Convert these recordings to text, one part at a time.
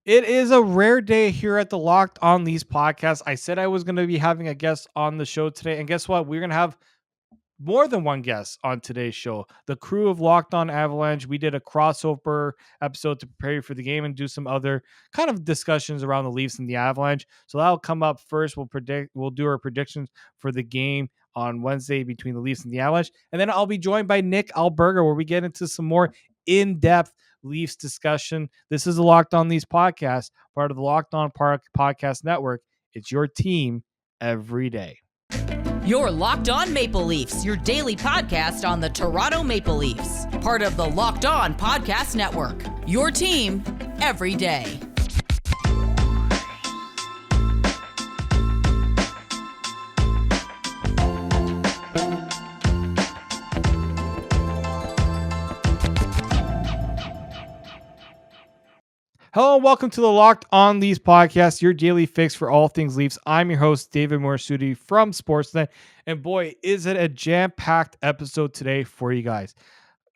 It is a rare day here at the Locked On Leafs podcast. I said I was going to be having a guest on the show today, and guess what? We're going to have more than one guest on today's show. The crew of Locked On Avalanche, we did a crossover episode to prepare you for the game and do some other kind of discussions around the Leafs and the Avalanche. So that'll come up first. We'll do our predictions for the game on Wednesday between the Leafs and the Avalanche. And then I'll be joined by Nick Alberga, where we get into some more in-depth Leafs discussion. This is the Locked On Leafs podcast, part of the Locked On Podcast Network. It's your team every day. You're Locked On Maple Leafs, your daily podcast on the Toronto Maple Leafs. Part of the Locked On Podcast Network. Your team every day. Hello and welcome to the Locked On Leafs podcast, your daily fix for all things Leafs. I'm your host, David Morassutti from Sportsnet. And boy, is it a jam-packed episode today for you guys.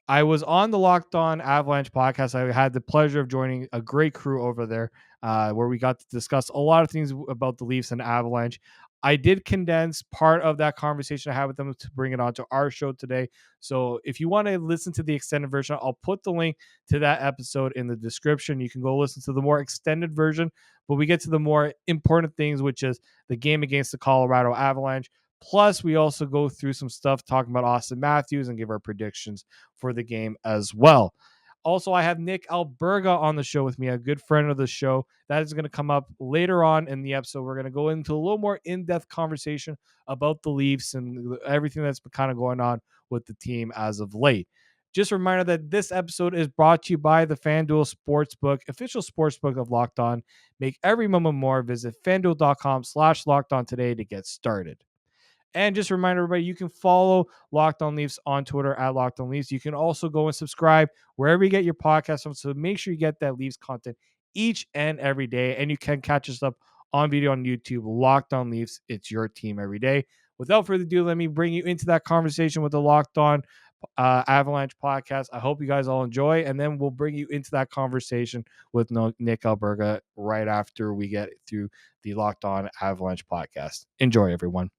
I was on the Locked On Avalanche podcast. I had the pleasure of joining a great crew over there where we got to discuss a lot of things about the Leafs and Avalanche. I did condense part of that conversation I had with them to bring it onto our show today. So if you want to listen to the extended version, I'll put the link to that episode in the description. You can go listen to the more extended version, but we get to the more important things, which is the game against the Colorado Avalanche. Plus, we also go through some stuff talking about Auston Matthews and give our predictions for the game as well. Also, I have Nick Alberga on the show with me, a good friend of the show. That is going to come up later on in the episode. We're going to go into a little more in-depth conversation about the Leafs and everything that's been kind of going on with the team as of late. Just a reminder that this episode is brought to you by the FanDuel Sportsbook, official sportsbook of Locked On. Make every moment more. Visit FanDuel.com/LockedOn today to get started. And just a reminder, everybody, you can follow Locked On Leafs on Twitter at Locked On Leafs. You can also go and subscribe wherever you get your podcast from. So make sure you get that Leafs content each and every day. And you can catch us up on video on YouTube. Locked On Leafs, it's your team every day. Without further ado, let me bring you into that conversation with the Locked On Avalanche podcast. I hope you guys all enjoy. And then we'll bring you into that conversation with Nick Alberga right after we get through the Locked On Avalanche podcast. Enjoy, everyone.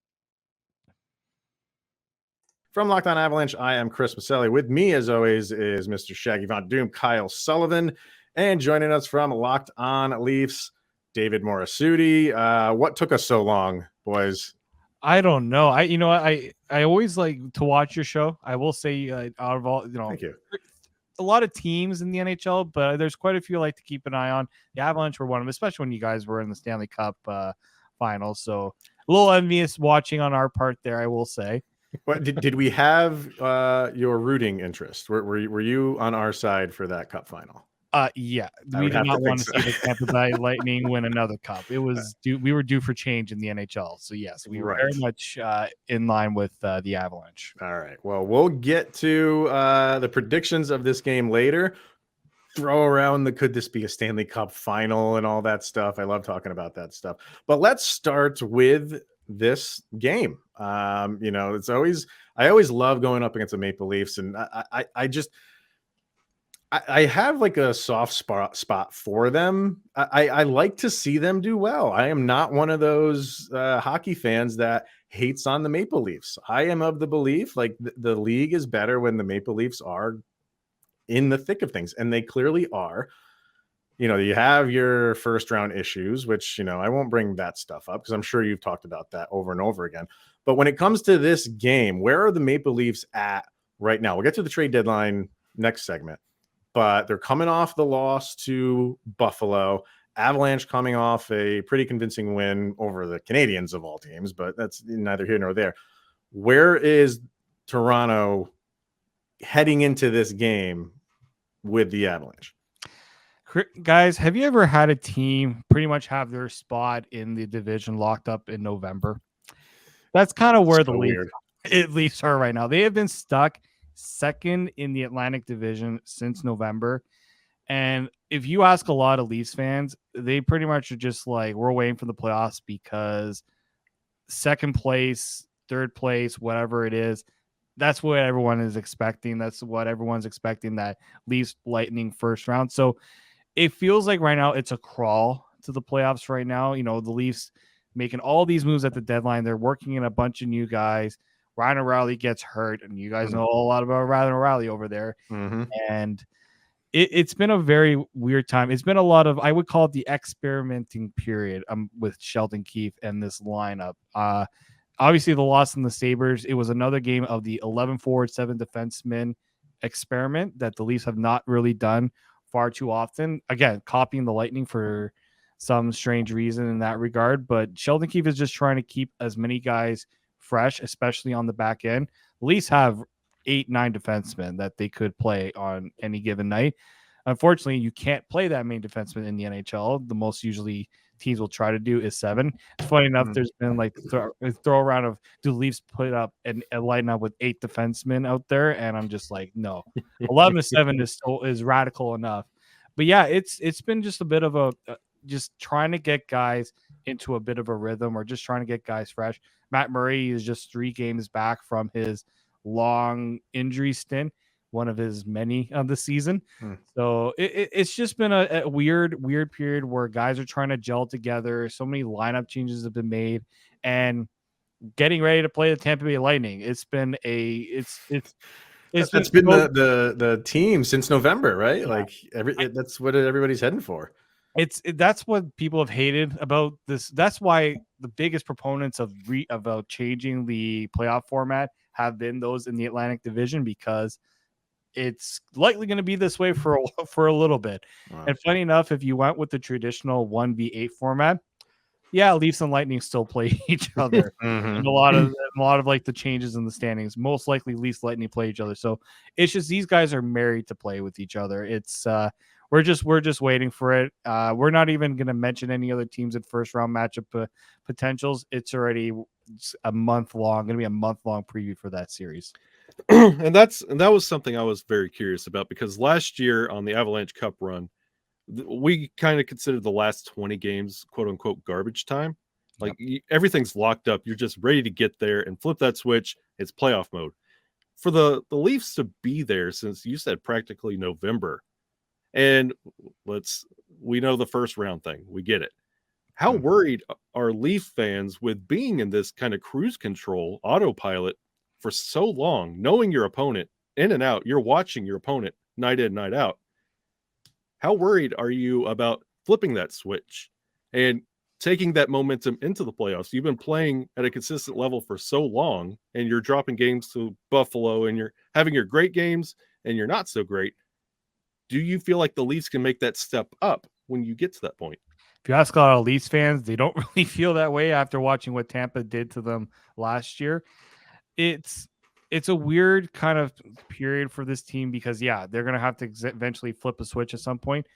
From Locked On Avalanche, I am Chris Micieli. With me, as always, is Mr. Shaggy Von Doom, Kyle Sullivan. And joining us from Locked On Leafs, David Morassutti. What took us so long, boys? I don't know. I always like to watch your show. I will say out of all, Thank you. A lot of teams in the NHL, but there's quite a few I like to keep an eye on. The Avalanche were one of them, especially when you guys were in the Stanley Cup finals. So a little envious watching on our part there, I will say. What did we have your rooting interest? Were you on our side for that cup final? Yeah, we did not want to see the Tampa Bay Lightning win another cup. It was we were due for change in the NHL. So yes, we were very much in line with the Avalanche. All right. Well, we'll get to the predictions of this game later. Throw around the could this be a Stanley Cup final and all that stuff. I love talking about that stuff. But let's start with this game. It's I always love going up against the Maple Leafs, and I have like a soft spot for them. I like to see them do well. I am not one of those hockey fans that hates on the Maple Leafs. I am of the belief like the league is better when the Maple Leafs are in the thick of things, and they clearly are. You have your first round issues, which, I won't bring that stuff up because I'm sure you've talked about that over and over again. But when it comes to this game, where are the Maple Leafs at right now? We'll get to the trade deadline next segment, but they're coming off the loss to Buffalo. Avalanche coming off a pretty convincing win over the Canadiens of all teams, but that's neither here nor there. Where is Toronto heading into this game with the Avalanche? Guys, have you ever had a team pretty much have their spot in the division locked up in November? That's kind of where the Leafs are right now. They have been stuck second in the Atlantic Division since November. And if you ask a lot of Leafs fans, they pretty much are just like, we're waiting for the playoffs because second place, third place, whatever it is, that's what everyone is expecting. That's what everyone's expecting, that Leafs Lightning first round. So it feels like right now it's a crawl to the playoffs right now. You know, the Leafs making all these moves at the deadline. They're working in a bunch of new guys. Ryan O'Reilly gets hurt, and you guys know a lot about Ryan O'Reilly over there. Mm-hmm. And it's been a very weird time. It's been a lot of, I would call it the experimenting period with Sheldon Keefe and this lineup. Obviously, the loss in the Sabres, it was another game of the 11 forward, 7 defensemen experiment that the Leafs have not really done far too often. Again, copying the Lightning for some strange reason in that regard. But Sheldon Keefe is just trying to keep as many guys fresh, especially on the back end. The Leafs have 8-9 defensemen that they could play on any given night. Unfortunately, you can't play that main defenseman in the NHL. The most usually teams will try to do is 7. It's funny enough, there's been like throw around of do Leafs put up a lineup with 8 defensemen out there, and I'm just like, no, 11-7 is radical enough. But yeah, it's been just a bit of a just trying to get guys into a bit of a rhythm, or just trying to get guys fresh. Matt Murray is just 3 games back from his long injury stint, one of his many of the season. So it's just been a weird period where guys are trying to gel together. So many lineup changes have been made, and getting ready to play the Tampa Bay Lightning. It's been that's been the team since November, right? Yeah. Like that's what everybody's heading for. That's what people have hated about this. That's why the biggest proponents of about changing the playoff format have been those in the Atlantic Division, because it's likely going to be this way for a little bit. Wow. And funny enough, if you went with the traditional 1v8 format, yeah, Leafs and Lightning still play each other. And a lot of like the changes in the standings, most likely Leafs Lightning play each other. So it's just these guys are married to play with each other. It's we're just waiting for it. We're not even going to mention any other teams in first round matchup potentials. It's already a month long. Going to be a month long preview for that series. And that was something I was very curious about, because last year on the Avalanche Cup run, we kind of considered the last 20 games, quote unquote, garbage time. Like everything's locked up. You're just ready to get there and flip that switch. It's playoff mode. For the Leafs to be there since, you said, practically November. And we know the first round thing. We get it. How worried are Leaf fans with being in this kind of cruise control autopilot for so long, knowing your opponent in and out? You're watching your opponent night in, night out. How worried are you about flipping that switch and taking that momentum into the playoffs? You've been playing at a consistent level for so long, and you're dropping games to Buffalo, and you're having your great games and you're not so great. Do you feel like the Leafs can make that step up when you get to that point? If you ask a lot of Leafs fans, they don't really feel that way after watching what Tampa did to them last year. It's a weird kind of period for this team, because they're going to have to eventually flip a switch at some point.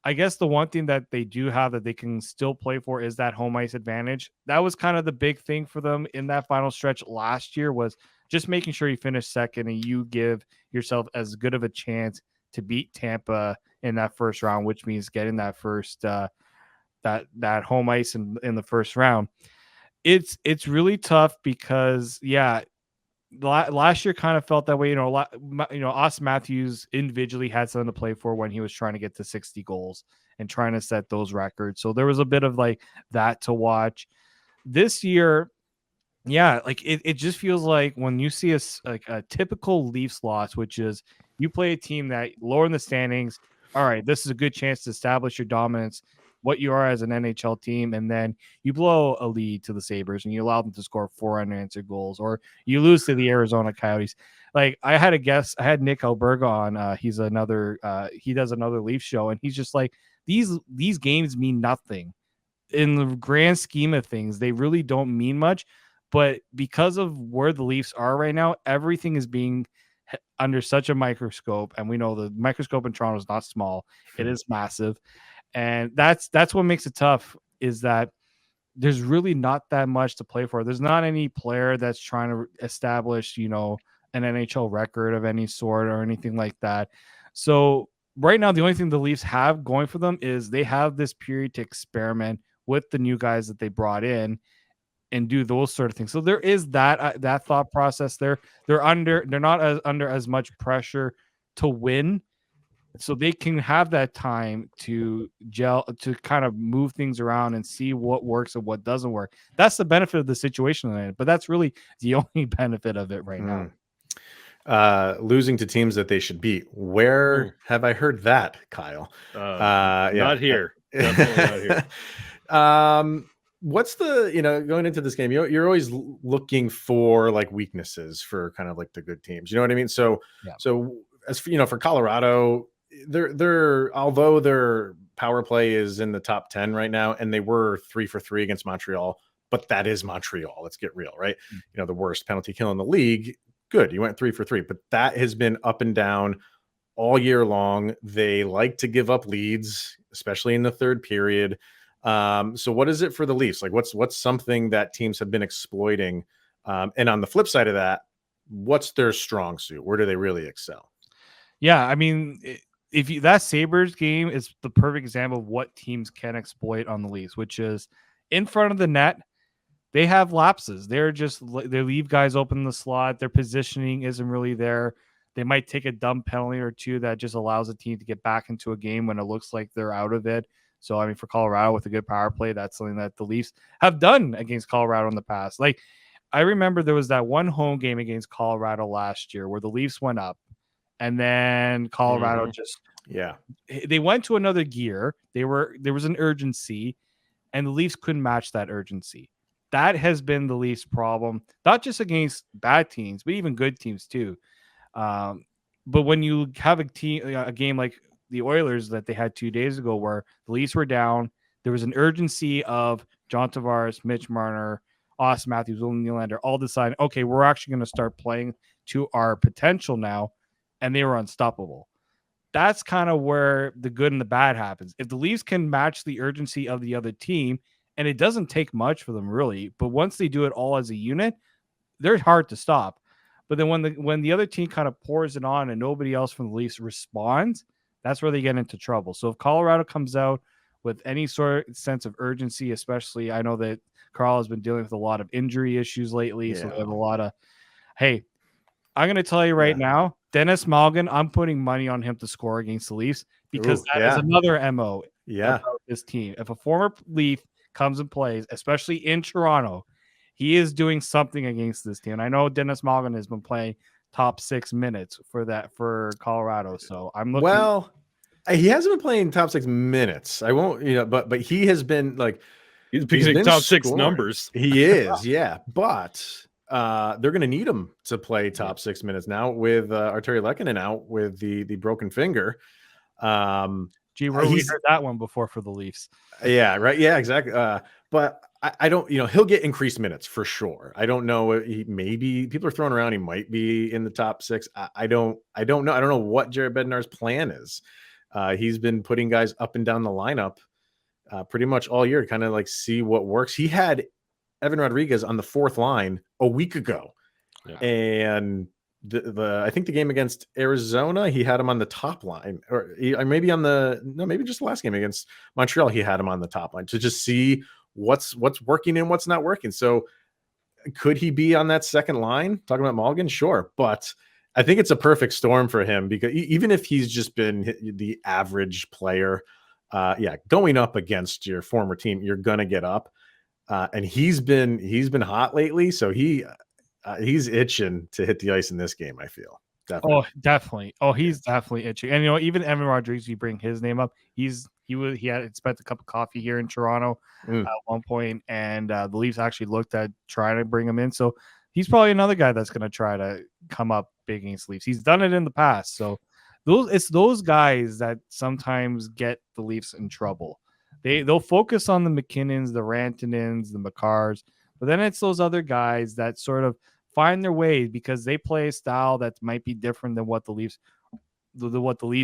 I guess the one thing that they do have that they can still play for is that home ice advantage. That was kind of the big thing for them in that final stretch last year, was just making sure you finish second and you give yourself as good of a chance to beat Tampa in that first round, which means getting that first that home ice in the first round. It's really tough because last year kind of felt that way. Auston Matthews individually had something to play for when he was trying to get to 60 goals and trying to set those records. So there was a bit of like that to watch. This year, it just feels like when you see a typical Leafs loss, which is you play a team that lower in the standings. All right, this is a good chance to establish your dominance, what you are as an NHL team, and then you blow a lead to the Sabres and you allow them to score 4 unanswered goals, or you lose to the Arizona Coyotes. Like I had Nick Alberga on. He does another Leafs show, and he's just like, these games mean nothing in the grand scheme of things. They really don't mean much, but because of where the Leafs are right now, everything is being under such a microscope, and we know the microscope in Toronto is not small; it is massive. And that's what makes it tough, is that there's really not that much to play for. There's not any player that's trying to establish, an NHL record of any sort or anything like that. So right now, the only thing the Leafs have going for them is they have this period to experiment with the new guys that they brought in and do those sort of things. So there is that thought process there. They're not under as much pressure to win so they can have that time to gel, to kind of move things around and see what works and what doesn't work. That's the benefit of the situation tonight, but that's really the only benefit of it right now. Losing to teams that they should beat. Where have I heard that, Kyle? Not here. Definitely not here. What's the, going into this game, you're always looking for like weaknesses for kind of like the good teams. You know what I mean? So as for, for Colorado, they're although their power play is in the top 10 right now, and they were 3 for 3 against Montreal, but that is Montreal. Let's get real, right? The worst penalty kill in the league. Good. You went 3 for 3, but that has been up and down all year long. They like to give up leads, especially in the third period. So what is it for the Leafs? Like what's something that teams have been exploiting? And on the flip side of that, what's their strong suit? Where do they really excel? Yeah. I mean, that Sabres game is the perfect example of what teams can exploit on the Leafs, which is in front of the net. They have lapses. They leave guys open in the slot. Their positioning isn't really there. They might take a dumb penalty or two that just allows a team to get back into a game when it looks like they're out of it. So, I mean, for Colorado with a good power play, that's something that the Leafs have done against Colorado in the past. Like, I remember there was that one home game against Colorado last year where the Leafs went up, and then Colorado they went to another gear. There was an urgency, and the Leafs couldn't match that urgency. That has been the Leafs' problem, not just against bad teams, but even good teams too. But when you have a game like the Oilers that they had 2 days ago, where the Leafs were down, there was an urgency of John Tavares, Mitch Marner, Auston Matthews, William Nylander, all deciding, okay, we're actually going to start playing to our potential now, and they were unstoppable. That's kind of where the good and the bad happens. If the Leafs can match the urgency of the other team, and it doesn't take much for them really, but once they do it all as a unit, they're hard to stop. But then when the other team kind of pours it on and nobody else from the Leafs responds, that's where they get into trouble. So if Colorado comes out with any sort of sense of urgency, especially, I know that Carl has been dealing with a lot of injury issues lately. So they have a lot of, hey, I'm going to tell you right now, Dennis Malgin, I'm putting money on him to score against the Leafs because that is another MO about this team. If a former Leaf comes and plays, especially in Toronto, he is doing something against this team. And I know Dennis Malgin has been playing top 6 minutes for Colorado. So I'm looking. Well, he hasn't been playing top 6 minutes. I won't, but he has been like, he's been top scoring. 6 numbers. He is, yeah. But they're going to need him to play top 6 minutes now with Arturi Lehkonen out with the broken finger. Gee, we heard that one before for the Leafs. Yeah, right. Yeah, exactly. But I don't, he'll get increased minutes for sure. I don't know. Maybe people are throwing around. He might be in the top 6. I don't know. I don't know what Jared Bednar's plan is. He's been putting guys up and down the lineup pretty much all year to kind of like see what works. He had Evan Rodriguez on the 4th line a week ago. Yeah. And I think the game against Arizona, he had him on the top line, or maybe maybe just the last game against Montreal, he had him on the top line to just see what's working and what's not working. So could he be on that second line? Talking about Malgin, sure, but I think it's a perfect storm for him because even if he's just been the average player, going up against your former team, you're gonna get up, and he's been hot lately, so he's itching to hit the ice in this game, I feel. Definitely. Oh, definitely. Oh, he's definitely itching. And even Evan Rodriguez, you bring his name up. He had spent a cup of coffee here in Toronto at one point, and the Leafs actually looked at trying to bring him in. So he's probably another guy that's going to try to come up big against Leafs. He's done it in the past. So it's those guys that sometimes get the Leafs in trouble. They'll focus on the McKinnons, the Rantanens, the Makars, but then it's those other guys that sort of find their way because they play a style that might be different than what the Leafs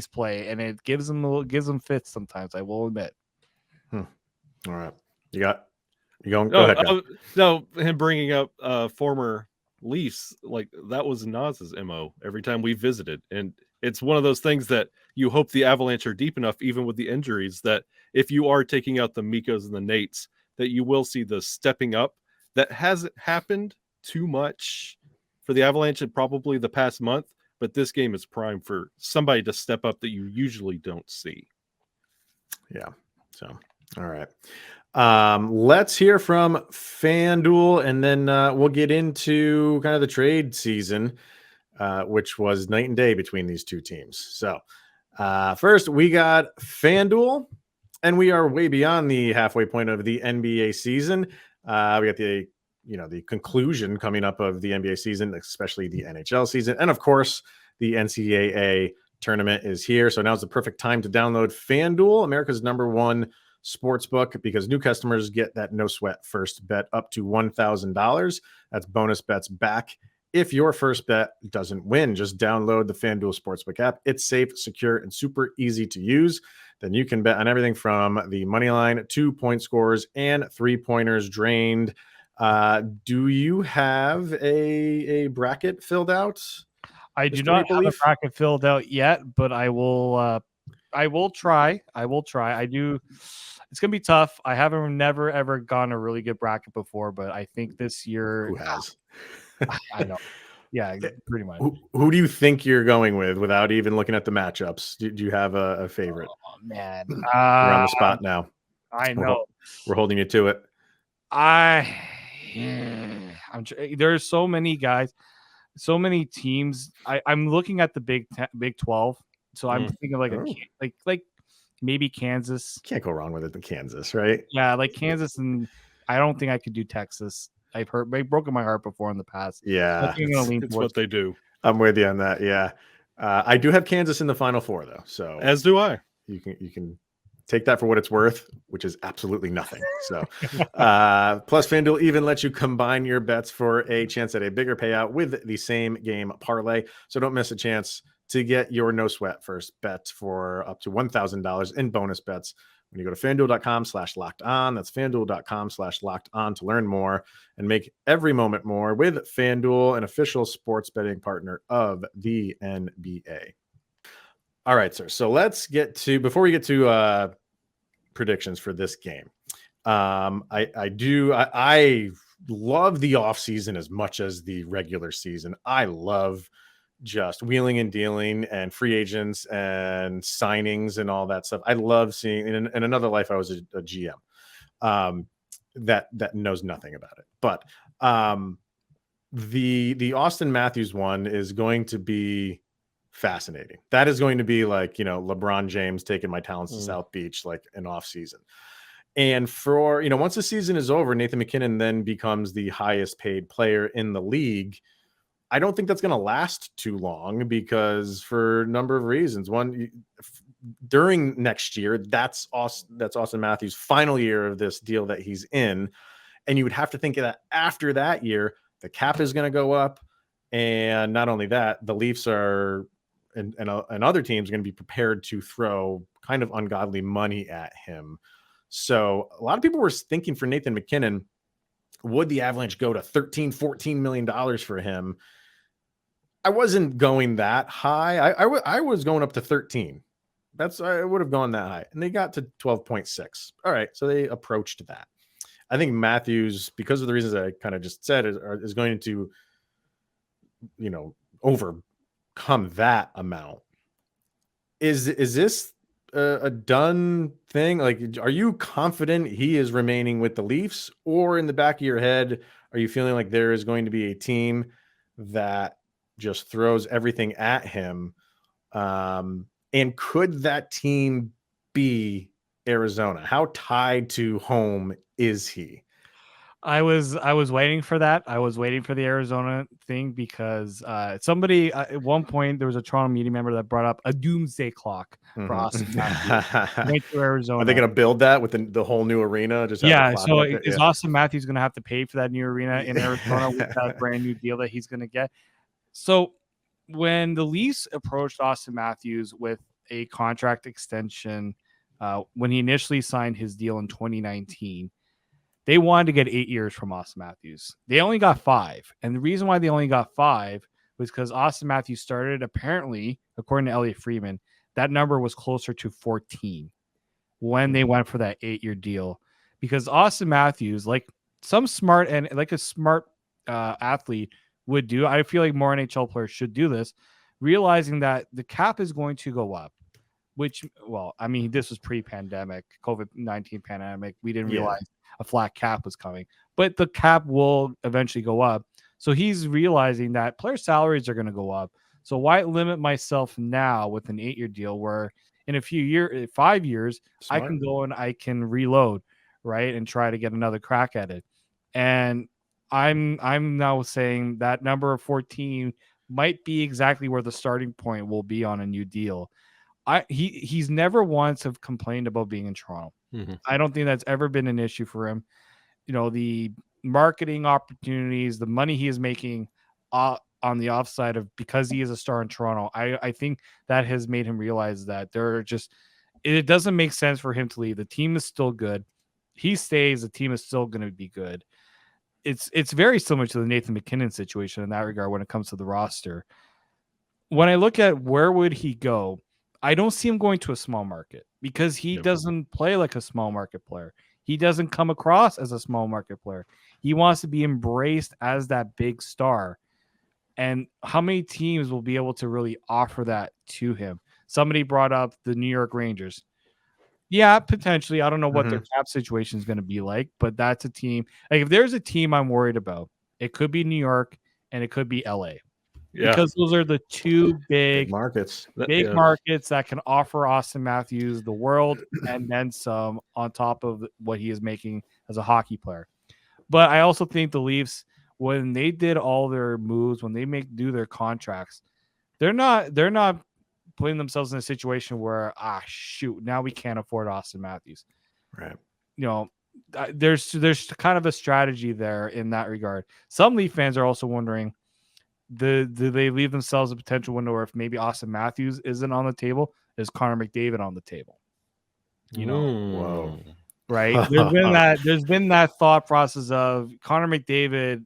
play, and it gives them fits sometimes. I will admit. All right, you going? Go ahead. No, him bringing up former Leafs, like that was Naz's MO every time we visited, and it's one of those things that you hope the Avalanche are deep enough, even with the injuries, that if you are taking out the Mikos and the Nates, that you will see the stepping up. That hasn't happened too much for the Avalanche in probably the past month, but this game is prime for somebody to step up that you usually don't see. Yeah. So, all right. Let's hear from FanDuel, and then we'll get into kind of the trade season, which was night and day between these two teams. So, first we got FanDuel, and we are way beyond the halfway point of the NBA season. We got the conclusion coming up of the NBA season, especially the NHL season, and of course the NCAA tournament is here. So now's the perfect time to download FanDuel, America's #1 sportsbook, because new customers get that no sweat first bet up to $1,000. That's bonus bets back if your first bet doesn't win. Just download the FanDuel Sportsbook app. It's safe, secure, and super easy to use. Then you can bet on everything from the money line, 2-point scores, and 3-pointers drained. Do you have a bracket filled out? I do not have a bracket filled out yet, but I will try. I do. It's going to be tough. I haven't never ever gone a really good bracket before, but I think this year. Who has? I know. Yeah, pretty much. Who do you think you're going with without even looking at the matchups? Do you have a favorite? Oh, man. You're on the spot now. I know. We're holding you to it. There's so many guys, so many teams. I'm looking at the Big 12. So I'm thinking like maybe Kansas. Can't go wrong with it in Kansas, right? Yeah, like Kansas, and I don't think I could do Texas. They've broken my heart before in the past. Yeah, it's what they do. I'm with you on that. Yeah, I do have Kansas in the Final Four though. So as do I. You can take that for what it's worth, which is absolutely nothing. So plus FanDuel even lets you combine your bets for a chance at a bigger payout with the same game parlay. So don't miss a chance to get your no sweat first bet for up to $1,000 in bonus bets when you go to FanDuel.com/locked-on. That's FanDuel.com/locked-on to learn more and make every moment more with FanDuel, an official sports betting partner of the NBA. All right, sir. So let's get to, before we get to predictions for this game. I love the offseason as much as the regular season. I love just wheeling and dealing and free agents and signings and all that stuff. I love seeing, in another life, I was a GM that knows nothing about it. But the Auston Matthews one is going to be fascinating. That is going to be like, LeBron James taking my talents to South Beach, like an off season. And for, once the season is over, Nathan MacKinnon then becomes the highest paid player in the league. I don't think that's going to last too long because for a number of reasons. One, during next year, that's Auston Matthews' final year of this deal that he's in. And you would have to think that after that year, the cap is going to go up. And not only that, the Leafs are and other teams are going to be prepared to throw kind of ungodly money at him. So a lot of people were thinking for Nathan MacKinnon, would the Avalanche go to $13-14 million for him? I wasn't going that high. I was going up to 13. I would have gone that high. And they got to 12.6. All right. So they approached that. I think Matthews, because of the reasons I kind of just said, is going to, overcome that amount. Is this a done thing? Like, are you confident he is remaining with the Leafs, or in the back of your head, are you feeling like there is going to be a team that just throws everything at him? And could that team be Arizona? How tied to home is he? I was waiting for that. I was waiting for the Arizona thing because somebody at one point, there was a Toronto media member that brought up a doomsday clock for Auston Matthews. Went to Arizona. Are they going to build that with the whole new arena? So is Auston Matthews going to have to pay for that new arena in Arizona with that brand new deal that he's going to get? So when the Leafs approached Auston Matthews with a contract extension, when he initially signed his deal in 2019, they wanted to get 8 years from Auston Matthews. They only got 5. And the reason why they only got 5 was because Auston Matthews started, apparently, according to Elliot Friedman, that number was closer to 14 when they went for that 8-year deal. Because Auston Matthews, like some smart and like a smart athlete would do, I feel like more NHL players should do this. realizing that the cap is going to go up, which, well, I mean, this was pre-pandemic, COVID-19 pandemic. We didn't realize a flat cap was coming, but the cap will eventually go up. So he's realizing that player salaries are going to go up. So why limit myself now with an 8-year deal where in a few years, 5 years, I can go and I can reload, right, and try to get another crack at it. And I'm now saying that number of 14 might be exactly where the starting point will be on a new deal. He's never once have complained about being in Toronto. Mm-hmm. I don't think that's ever been an issue for him. You know, the marketing opportunities, the money he is making on the offside of because he is a star in Toronto, I think that has made him realize that it doesn't make sense for him to leave. The team is still good. He stays, the team is still going to be good. It's very similar to the Nathan McKinnon situation in that regard when it comes to the roster. When I look at where would he go, I don't see him going to a small market because he doesn't play like a small market player. He doesn't come across as a small market player. He wants to be embraced as that big star. And how many teams will be able to really offer that to him? Somebody brought up the New York Rangers. Yeah, potentially. I don't know what their cap situation is going to be like, but that's a team. Like if there's a team I'm worried about, it could be New York and it could be LA. Yeah. Because those are the two big markets that can offer Auston Matthews the world and then some on top of what he is making as a hockey player. But I also think the Leafs, when they did all their moves, when they do their contracts, they're not putting themselves in a situation where now we can't afford Auston Matthews. Right. You know, there's kind of a strategy there in that regard. Some Leaf fans are also wondering, do they leave themselves a potential window where if maybe Auston Matthews isn't on the table, is Connor McDavid on the table? You know, whoa, right? There's been that thought process of Connor McDavid.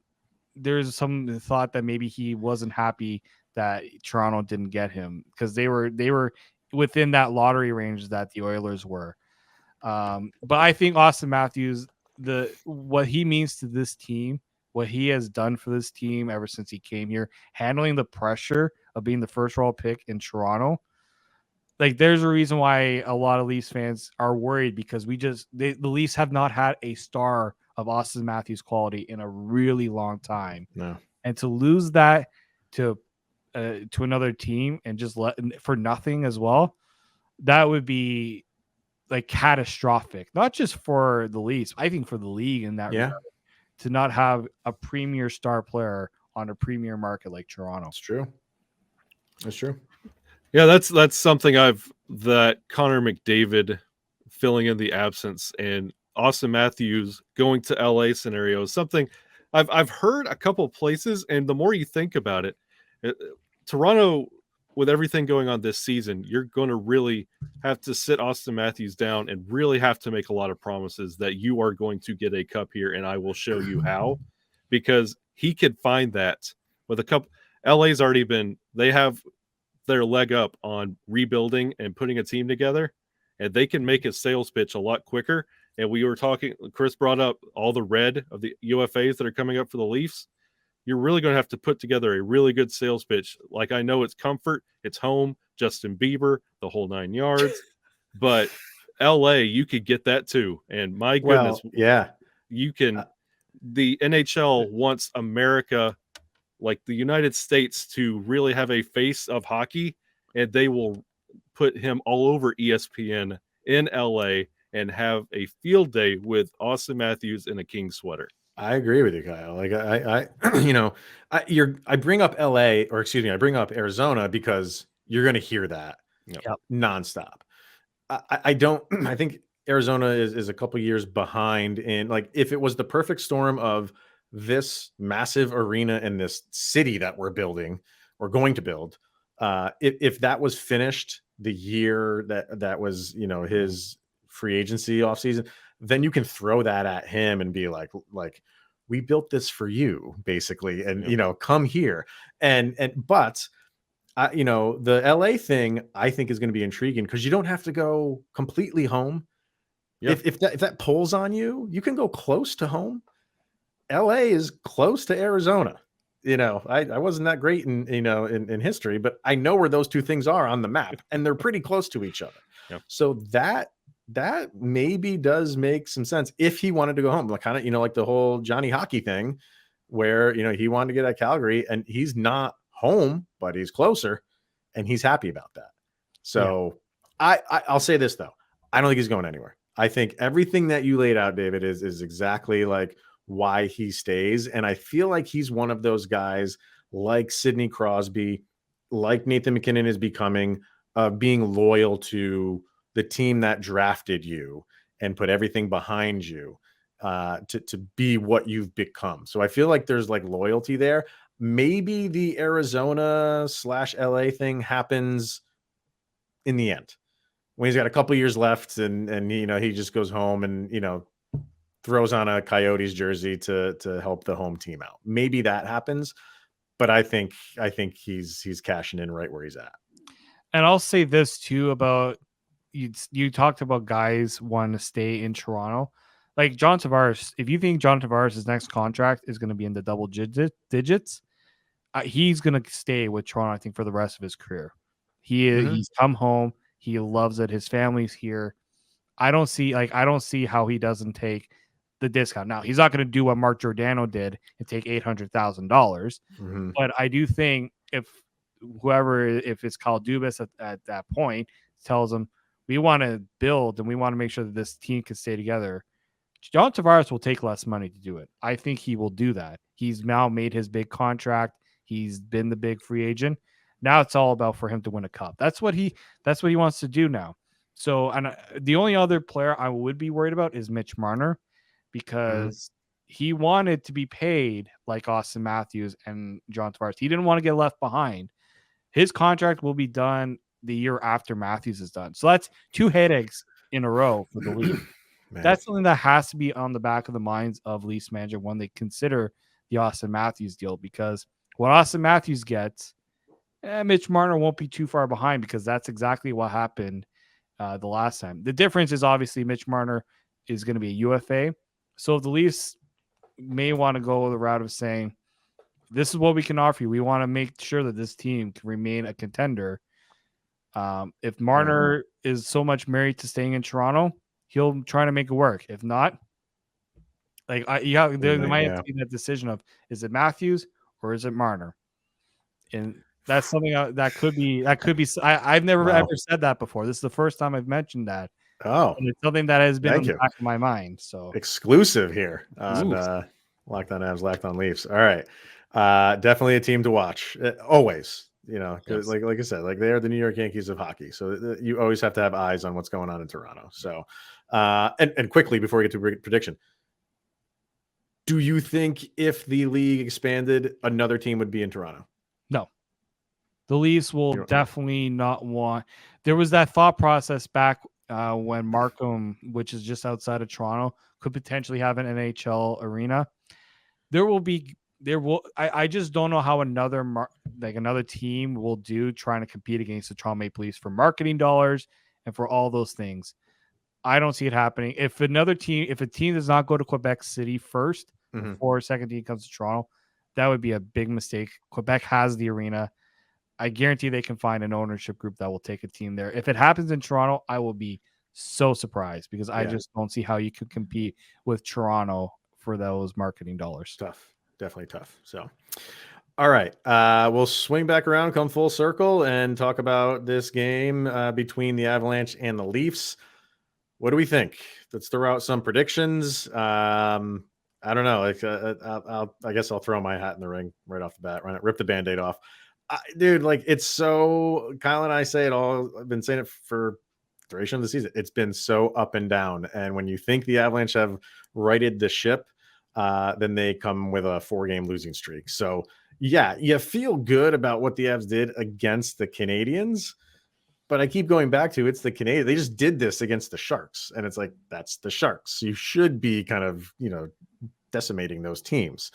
There's some thought that maybe he wasn't happy that Toronto didn't get him because they were within that lottery range that the Oilers were. But I think Auston Matthews, what he means to this team, what he has done for this team ever since he came here, handling the pressure of being the first round pick in Toronto. Like there's a reason why a lot of Leafs fans are worried because the Leafs have not had a star of Auston Matthews quality in a really long time. No. And to lose that to another team and just for nothing as well, that would be like catastrophic, not just for the Leafs, I think for the league in that regard, to not have a premier star player on a premier market like Toronto. It's true. That's true. Yeah, that's something that Connor McDavid filling in the absence and Auston Matthews going to LA scenario is something I've heard a couple places, and the more you think about it, Toronto, with everything going on this season, you're going to really have to sit Auston Matthews down and really have to make a lot of promises that you are going to get a cup here, and I will show you how, because he could find that with a cup. LA's already they have their leg up on rebuilding and putting a team together, and they can make a sales pitch a lot quicker. And we were talking, Chris brought up all the red of the UFAs that are coming up for the Leafs. You're really going to have to put together a really good sales pitch. Like, I know it's comfort, it's home, Justin Bieber, the whole 9 yards, but LA, you could get that too. And my goodness, you can. The NHL wants America, like the United States, to really have a face of hockey, and they will put him all over ESPN in LA and have a field day with Auston Matthews in a King sweater. I agree with you, Kyle. Like I bring up I bring up Arizona because you're going to hear that nonstop. I think Arizona is a couple years behind in, like, if it was the perfect storm of this massive arena and this city that we're going to build, if that was finished the year that was, his free agency offseason, then you can throw that at him and be like we built this for you, basically, and come here. But the LA thing I think is going to be intriguing because you don't have to go completely home. If that pulls on you, you can go close to home. LA is close to Arizona. I wasn't that great in history, but I know where those two things are on the map, and they're pretty close to each other. Yep. So that maybe does make some sense if he wanted to go home, like kind of, like the whole Johnny Hockey thing where, he wanted to get at Calgary and he's not home, but he's closer and he's happy about that. So I'll say this though. I don't think he's going anywhere. I think everything that you laid out, David, is exactly like why he stays. And I feel like he's one of those guys like Sidney Crosby, like Nathan McKinnon is becoming, being loyal to the team that drafted you and put everything behind you to be what you've become. So I feel like there's like loyalty there. Maybe the Arizona/LA thing happens in the end when he's got a couple years left and he just goes home and, throws on a Coyotes jersey to help the home team out. Maybe that happens, but I think he's cashing in right where he's at. And I'll say this too about you talked about guys wanting to stay in Toronto. Like John Tavares, if you think John Tavares' next contract is going to be in the double digits, he's going to stay with Toronto, I think, for the rest of his career. He's come home. He loves it. His family's here. I don't see how he doesn't take the discount. Now, he's not going to do what Mark Giordano did and take $800,000. But I do think if it's Kyle Dubas at that point tells him, we want to build and we want to make sure that this team can stay together, John Tavares will take less money to do it. I think he will do that. He's now made his big contract. He's been the big free agent. Now it's all about for him to win a cup. That's what he wants to do now. So, and the only other player I would be worried about is Mitch Marner, because he wanted to be paid like Auston Matthews and John Tavares. He didn't want to get left behind. His contract will be done the year after Matthews is done. So that's two headaches in a row for the league. That's something that has to be on the back of the minds of Leafs manager when they consider the Auston Matthews deal, because what Auston Matthews gets, Mitch Marner won't be too far behind, because that's exactly what happened the last time. The difference is obviously Mitch Marner is going to be a UFA. So the Leafs may want to go the route of saying, this is what we can offer you. We want to make sure that this team can remain a contender. If Marner is so much married to staying in Toronto, he'll try to make it work. If not, they might have to make that decision of, is it Matthews or is it Marner? And that's something that could be. I've never ever said that before. This is the first time I've mentioned that. Oh, and it's something that has been on the back of my mind. So exclusive here on Locked On Avs, Locked On Leafs. All right, definitely a team to watch. Always, because like I said, like they are the New York Yankees of hockey. So you always have to have eyes on what's going on in Toronto. So, and quickly before we get to prediction, do you think if the league expanded, another team would be in Toronto? No. The Leafs will definitely not want. There was that thought process back when Markham, which is just outside of Toronto, could potentially have an NHL arena. I just don't know how another team will do trying to compete against the Toronto Maple Leafs for marketing dollars and for all those things. I don't see it happening. If a team does not go to Quebec City first before a second team comes to Toronto, that would be a big mistake. Quebec has the arena. I guarantee they can find an ownership group that will take a team there. If it happens in Toronto, I will be so surprised, because I just don't see how you could compete with Toronto for those marketing dollars. Tough. Definitely tough. So, all right. We'll swing back around, come full circle, and talk about this game between the Avalanche and the Leafs. What do we think? Let's throw out some predictions. I don't know. I guess I'll throw my hat in the ring right off the bat. Rip the Band-Aid off. Dude, like, it's so, Kyle and I say it all. I've been saying it for the duration of the season. It's been so up and down. And when you think the Avalanche have righted the ship, then they come with a 4-game losing streak. So yeah, you feel good about what the Avs did against the Canadians, but I keep going back to, it's the Canadians. They just did this against the Sharks, and it's like, that's the Sharks. You should be kind of, decimating those teams.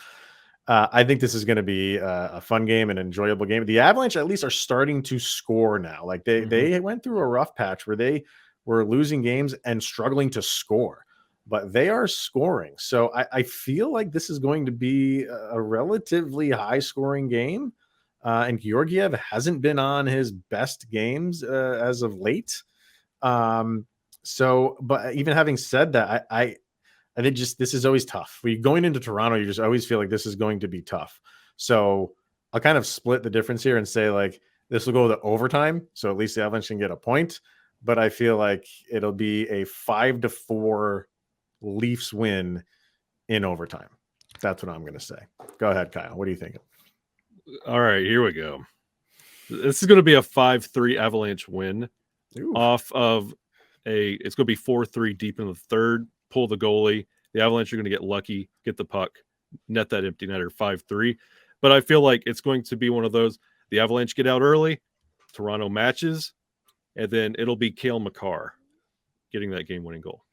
I think this is going to be a fun game, an enjoyable game. The Avalanche at least are starting to score now. Like they went through a rough patch where they were losing games and struggling to score. but they are scoring. So I feel like this is going to be a relatively high scoring game. And Georgiev hasn't been on his best games as of late. But even having said that, I think just this is always tough. When you're going into Toronto, you just always feel like this is going to be tough. So I'll kind of split the difference here and say like this will go to overtime. So at least the Avalanche can get a point. But I feel like it'll be a 5-4 Leafs win in overtime. That's what I'm going to say. Go ahead, Kyle. What do you think? All right, here we go. This is going to be a 5-3 Avalanche win. Ooh. Off of it's going to be 4-3 deep in the third. Pull the goalie. The Avalanche are going to get lucky, get the puck, net that empty netter 5-3. But I feel like it's going to be one of those. The Avalanche get out early, Toronto matches, and then it'll be Cale Makar getting that game-winning goal.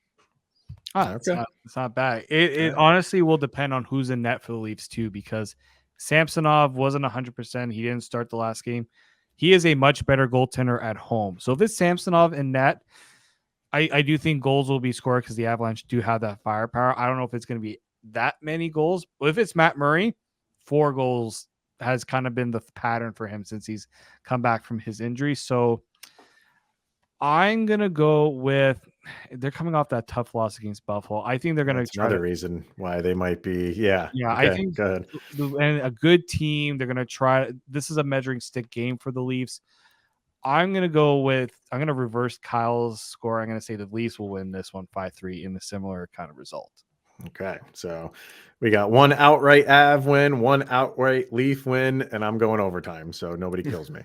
Okay. It's not bad. It honestly will depend on who's in net for the Leafs too, because Samsonov wasn't 100%. He didn't start the last game. He is a much better goaltender at home. So if it's Samsonov in net, I do think goals will be scored because the Avalanche do have that firepower. I don't know if it's going to be that many goals. But if it's Matt Murray, 4 goals has kind of been the pattern for him since he's come back from his injury. So I'm going to go with, they're coming off that tough loss against Buffalo. I think they're going to try another reason why they might be. Yeah. Yeah. Okay, I think go ahead. And a good team, they're going to try. This is a measuring stick game for the Leafs. I'm going to reverse Kyle's score. I'm going to say the Leafs will win this one 5-3 in a similar kind of result. Okay. So we got one outright Av win, one outright Leaf win, and I'm going overtime. So nobody kills me.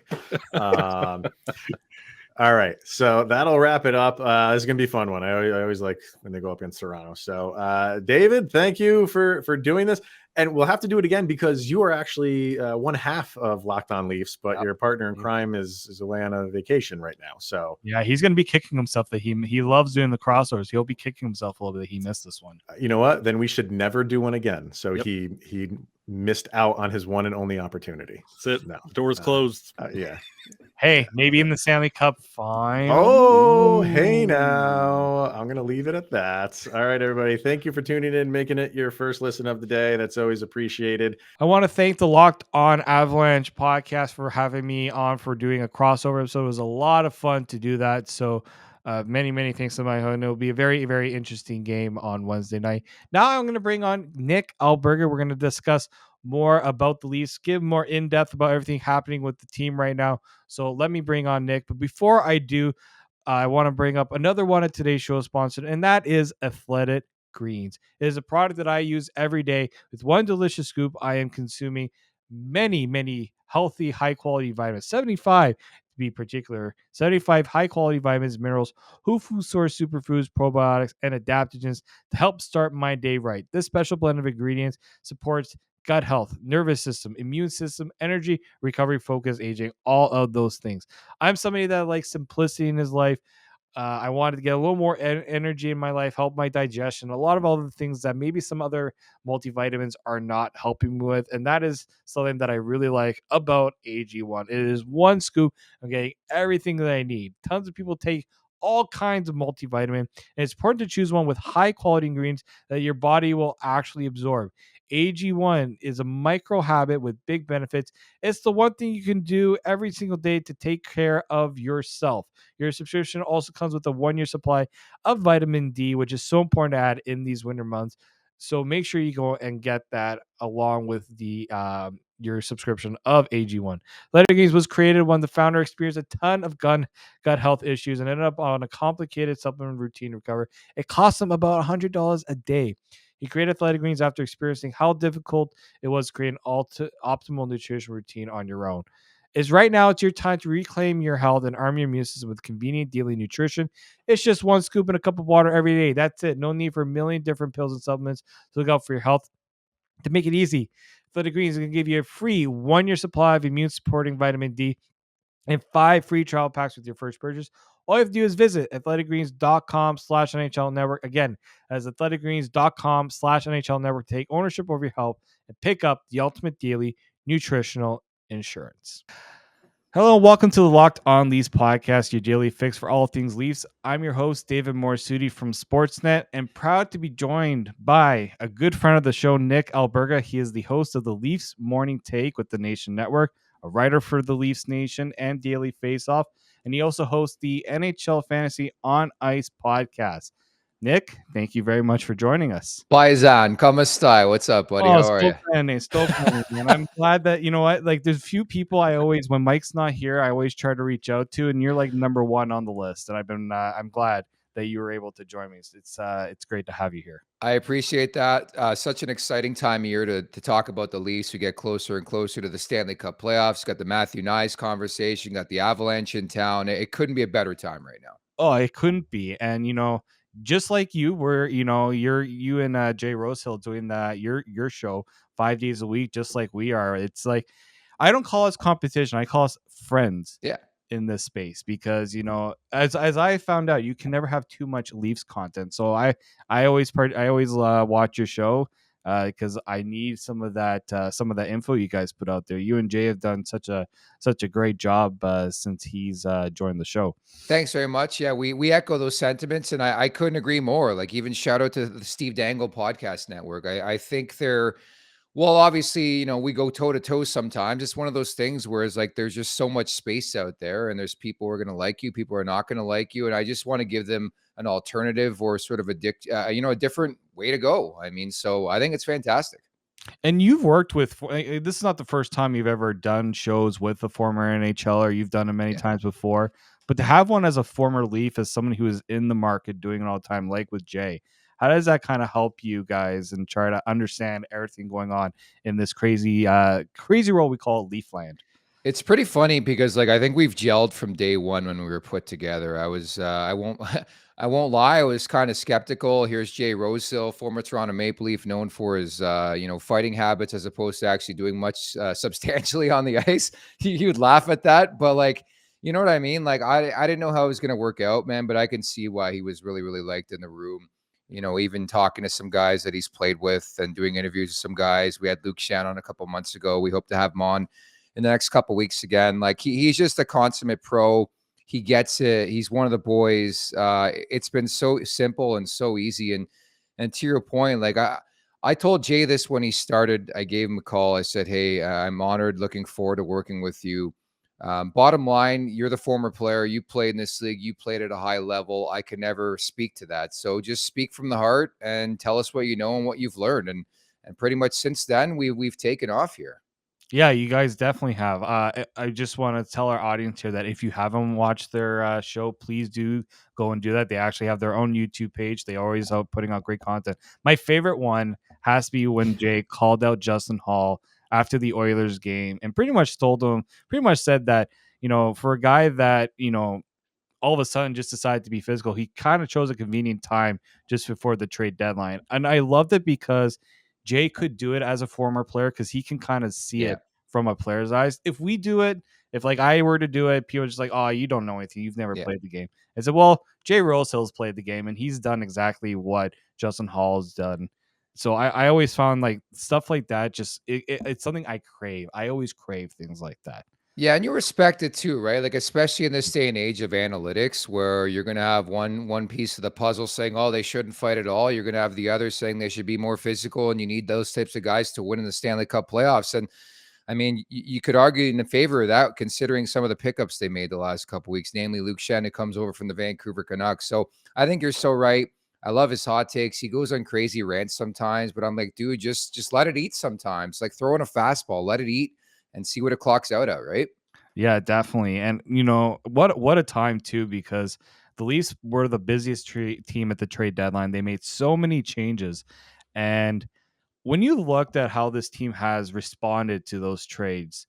All right. So that'll wrap it up. This is going to be a fun one. I always like when they go up against Toronto. So David, thank you for doing this. And we'll have to do it again because you are actually one half of Locked On Leafs, but your partner in crime is away on a vacation right now. So yeah, he's going to be kicking himself that he loves doing the crossovers. He'll be kicking himself a little bit that he missed this one. You know what? Then we should never do one again. So he missed out on his one and only opportunity. That's it. No, doors closed. Yeah. Hey, maybe in the Stanley Cup final. Oh, hey now. I'm going to leave it at that. All right, everybody. Thank you for tuning in, making it your first listen of the day. That's always appreciated. I want to thank the Locked On Avalanche podcast for having me on for doing a crossover episode. It was a lot of fun to do that. So many thanks to my home. It'll be a very, very interesting game on Wednesday night. Now I'm going to bring on Nick Alberga. We're going to discuss more about the Leafs, give more in-depth about everything happening with the team right now. So let me bring on Nick. But before I do, I want to bring up another one of today's show sponsored, and that is Athletic Greens. It is a product that I use every day. With one delicious scoop, I am consuming many healthy, high-quality vitamins. 75 to be particular. 75 high-quality vitamins, minerals, whole food source superfoods, probiotics, and adaptogens to help start my day right. This special blend of ingredients supports gut health, nervous system, immune system, energy, recovery, focus, aging, all of those things. I'm somebody that likes simplicity in his life. I wanted to get a little more energy in my life, help my digestion, a lot of other things that maybe some other multivitamins are not helping me with. And that is something that I really like about AG1. It is one scoop. I'm getting everything that I need. Tons of people take all kinds of multivitamin, and it's important to choose one with high quality ingredients that your body will actually absorb. AG1 is a micro habit with big benefits. It's the one thing you can do every single day to take care of yourself. Your subscription also comes with a 1-year supply of vitamin D, which is so important to add in these winter months. So make sure you go and get that along with the your subscription of AG1. Athletic Greens was created when the founder experienced a ton of gut health issues and ended up on a complicated supplement routine to recover. It cost him about $100 a day. He created Athletic Greens after experiencing how difficult it was to create an optimal nutrition routine on your own. Right now, it's your time to reclaim your health and arm your immune system with convenient daily nutrition. It's just one scoop in a cup of water every day. That's it. No need for a million different pills and supplements to look out for your health. To make it easy, Athletic Greens is going to give you a free 1-year supply of immune-supporting vitamin D and 5 free trial packs with your first purchase. All you have to do is visit athleticgreens.com/NHL network. Again, that's athleticgreens.com/NHL network. Take ownership over your health and pick up the ultimate daily nutritional insurance. Hello and welcome to the Locked On Leafs podcast, your daily fix for all things Leafs. I'm your host, David Morassutti from Sportsnet, and proud to be joined by a good friend of the show, Nick Alberga. He is the host of the Leafs Morning Take with the Nation Network, a writer for the Leafs Nation and Daily Faceoff, and he also hosts the NHL Fantasy on Ice podcast. Nick, thank you very much for joining us. Paisan, ¿cómo está? What's up, buddy? Oh, How are you? still planning, man. I'm glad that, you know what, like there's few people I always, when Mike's not here, I always try to reach out to, and you're like number one on the list. And I'm glad that you were able to join me. It's great to have you here. I appreciate that. Such an exciting time of year to talk about the Leafs. We get closer and closer to the Stanley Cup playoffs. Got the Matthew Nyes conversation, got the Avalanche in town. It couldn't be a better time right now. Oh, it couldn't be. And just like you were, you and Jay Rosehill doing your show 5 days a week, just like we are. It's like, I don't call us competition, I call us friends. Yeah. In this space, because as I found out, you can never have too much Leafs content. So I always watch your show because I need some of that info you guys put out there. You and Jay have done such a great job since he's joined the show. Thanks very much. Yeah, we echo those sentiments, and I couldn't agree more. Like, even shout out to the Steve Dangle Podcast Network. I think they're, well, obviously, we go toe to toe sometimes. It's one of those things where it's like there's just so much space out there, and there's people who are going to like you, people who are not going to like you, and I just want to give them an alternative or sort of a different way to go. I mean, so I think it's fantastic. And you've worked with, this is not the first time you've ever done shows with a former NHLer. You've done it many times before, but to have one as a former Leaf, as someone who is in the market doing it all the time, like with Jay, how does that kind of help you guys and try to understand everything going on in this crazy world we call Leafland? It's pretty funny because, like, I think we've gelled from day one when we were put together. I won't I won't lie, I was kind of skeptical. Here's Jay Rosehill, former Toronto Maple Leaf, known for his fighting habits as opposed to actually doing much substantially on the ice. He would laugh at that, but, like, you know what I mean? Like, I didn't know how it was going to work out, man, but I can see why he was really, really liked in the room. Even talking to some guys that he's played with and doing interviews with some guys. We had Luke Shannon a couple months ago. We hope to have him on in the next couple weeks again. Like, he's just a consummate pro. He gets it. He's one of the boys. It's been so simple and so easy. And to your point, like, I told Jay this when he started. I gave him a call. I said, hey, I'm honored, looking forward to working with you. Bottom line, you're the former player. You played in this league. You played at a high level. I can never speak to that. So just speak from the heart and tell us what you know and what you've learned. And pretty much since then, we've taken off here. Yeah, you guys definitely have. I just want to tell our audience here that if you haven't watched their show, please do go and do that. They actually have their own YouTube page. They always are putting out great content. My favorite one has to be when Jay called out Justin Hall after the Oilers game and pretty much said that, for a guy that, all of a sudden just decided to be physical, he kind of chose a convenient time just before the trade deadline. And I loved it because Jay could do it as a former player because he can kind of see it from a player's eyes. If we do it, if like I were to do it, people are just like, oh, you don't know anything. You've never played the game. I said, well, Jay Rosehill's played the game and he's done exactly what Justin Hall's done. So I always found like stuff like that, just it's something I crave. I always crave things like that. Yeah, and you respect it too, right? Like, especially in this day and age of analytics, where you're going to have one piece of the puzzle saying, "Oh, they shouldn't fight at all." You're going to have the other saying they should be more physical, and you need those types of guys to win in the Stanley Cup playoffs. And I mean, you could argue in favor of that, considering some of the pickups they made the last couple weeks, namely Luke Shen, who comes over from the Vancouver Canucks. So I think you're so right. I love his hot takes. He goes on crazy rants sometimes, but I'm like, dude, just let it eat sometimes. Like, throw in a fastball, let it eat, and see what it clocks out at, right? Yeah, definitely. And what a time too, because the Leafs were the busiest team at the trade deadline. They made so many changes. And when you looked at how this team has responded to those trades,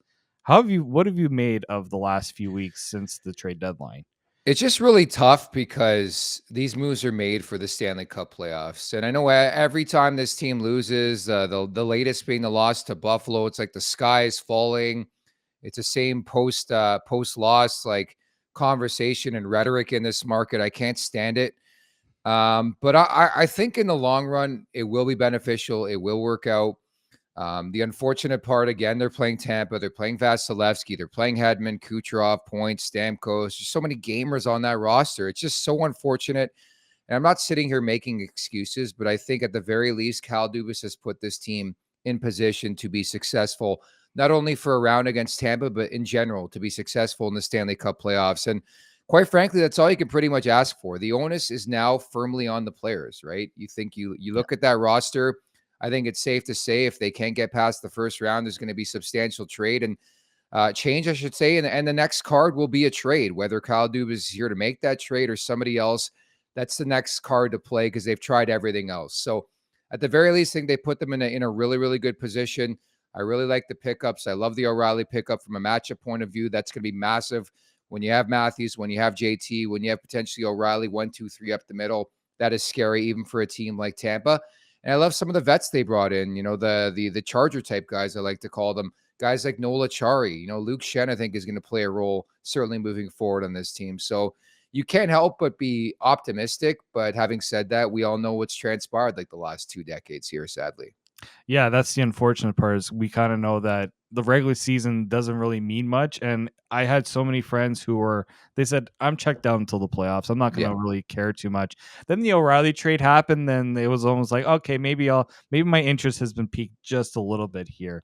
what have you made of the last few weeks since the trade deadline? It's just really tough because these moves are made for the Stanley Cup playoffs. And I know every time this team loses, the latest being the loss to Buffalo, it's like the sky is falling. It's the same post loss, like, conversation and rhetoric in this market. I can't stand it. But I think in the long run, it will be beneficial. It will work out. The unfortunate part, again, they're playing Tampa, they're playing Vasilevsky, they're playing Hedman, Kucherov, Point, Stamkos. There's so many gamers on that roster. It's just so unfortunate. And I'm not sitting here making excuses, but I think at the very least, Kyle Dubas has put this team in position to be successful, not only for a round against Tampa, but in general, to be successful in the Stanley Cup playoffs. And quite frankly, that's all you can pretty much ask for. The onus is now firmly on the players, right? You look at that roster. I think it's safe to say if they can't get past the first round, there's going to be substantial trade and change, I should say. And the next card will be a trade, whether Kyle Dubas is here to make that trade or somebody else. That's the next card to play because they've tried everything else. So at the very least, I think they put them in a really, really good position. I really like the pickups. I love the O'Reilly pickup from a matchup point of view. That's going to be massive when you have Matthews, when you have JT, when you have potentially O'Reilly 1, 2, 3 up the middle. That is scary even for a team like Tampa. And I love some of the vets they brought in, the Charger type guys, I like to call them, guys like Nola Chari. Luke Shen, I think, is going to play a role certainly moving forward on this team. So you can't help but be optimistic. But having said that, we all know what's transpired like the last 2 decades here, sadly. Yeah, that's the unfortunate part is we kind of know that the regular season doesn't really mean much. And I had so many friends they said, I'm checked out until the playoffs. I'm not going to really care too much. Then the O'Reilly trade happened. Then it was almost like, okay, maybe my interest has been piqued just a little bit here.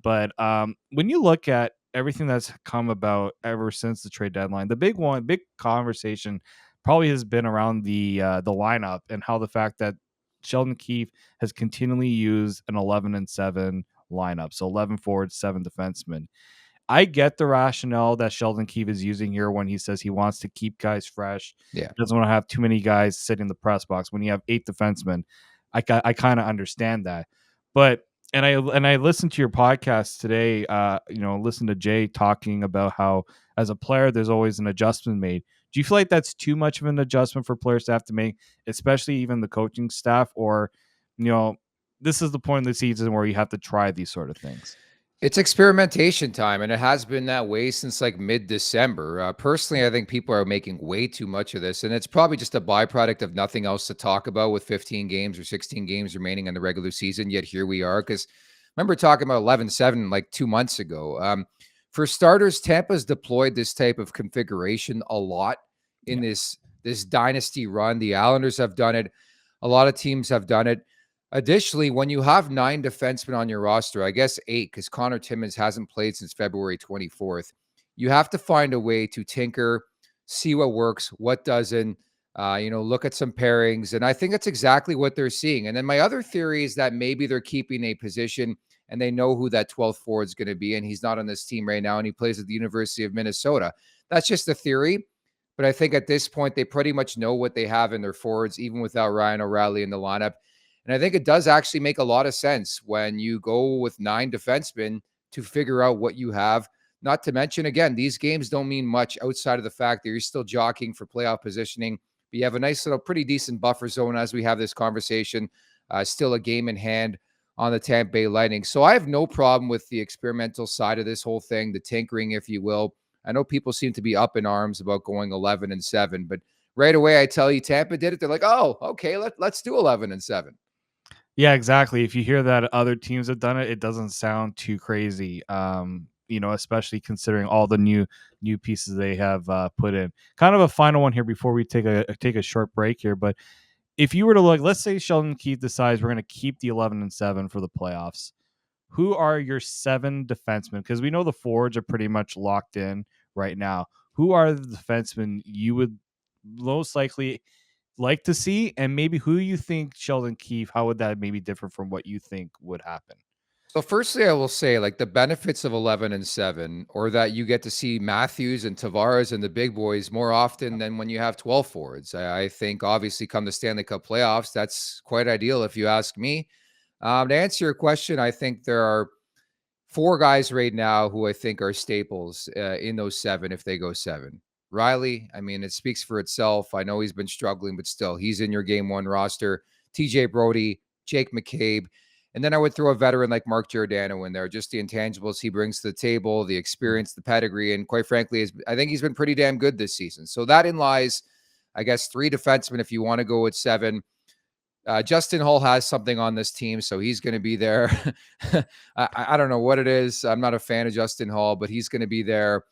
But when you look at everything that's come about ever since the trade deadline, the big conversation probably has been around the lineup and how the fact that Sheldon Keefe has continually used an 11-7 lineup. So 11 forwards, 7 defensemen. I get the rationale that Sheldon Keefe is using here when he says he wants to keep guys fresh. Yeah. He doesn't want to have too many guys sitting in the press box. When you have 8 defensemen, I kind of understand that. But and I listened to your podcast today, listen to Jay talking about how as a player there's always an adjustment made. Do you feel like that's too much of an adjustment for players to have to make, especially even the coaching staff, or, this is the point of the season where you have to try these sort of things? It's experimentation time, and it has been that way since like mid-December. Personally, I think people are making way too much of this, and it's probably just a byproduct of nothing else to talk about with 15 games or 16 games remaining in the regular season, yet here we are. Because remember talking about 11-7 like 2 months ago. For starters, Tampa's deployed this type of configuration a lot in this dynasty run. The Islanders have done it. A lot of teams have done it. Additionally, when you have 9 defensemen on your roster, I guess 8, because Connor Timmins hasn't played since February 24th, you have to find a way to tinker, see what works, what doesn't, look at some pairings. And I think that's exactly what they're seeing. And then my other theory is that maybe they're keeping a position and they know who that 12th forward is going to be. And he's not on this team right now, and he plays at the University of Minnesota. That's just a theory. But I think at this point, they pretty much know what they have in their forwards, even without Ryan O'Reilly in the lineup. And I think it does actually make a lot of sense when you go with 9 defensemen to figure out what you have. Not to mention, again, these games don't mean much outside of the fact that you're still jockeying for playoff positioning. But you have a nice little, pretty decent buffer zone as we have this conversation. Still a game in hand on the Tampa Bay Lightning. So I have no problem with the experimental side of this whole thing, the tinkering, if you will. I know people seem to be up in arms about going 11-7, but right away I tell you Tampa did it. They're like, oh, okay, let's do 11-7. Yeah, exactly. If you hear that other teams have done it, it doesn't sound too crazy. Especially considering all the new pieces they have put in. Kind of a final one here before we take a short break here, but if you were to look, let's say Sheldon Keefe decides we're going to keep the 11-7 for the playoffs. Who are your 7 defensemen? Because we know the forwards are pretty much locked in right now. Who are the defensemen you would most likely like to see, and maybe who you think Sheldon Keefe, how would that maybe differ from what you think would happen? So firstly, I will say like the benefits of 11-7, or that you get to see Matthews and Tavares and the big boys more often than when you have 12 forwards. I think obviously come the Stanley Cup playoffs, that's quite ideal if you ask me. To answer your question, I think there are 4 guys right now who I think are staples in those 7 if they go 7. Riley, I mean, it speaks for itself. I know he's been struggling, but still, he's in your game 1 roster. TJ Brody, Jake McCabe. And then I would throw a veteran like Mark Giordano in there, just the intangibles he brings to the table, the experience, the pedigree, and quite frankly, I think he's been pretty damn good this season. So that in lies, I guess, 3 defensemen if you want to go with 7. Justin Hull has something on this team, so he's going to be there. I don't know what it is. I'm not a fan of Justin Hull, but he's going to be there.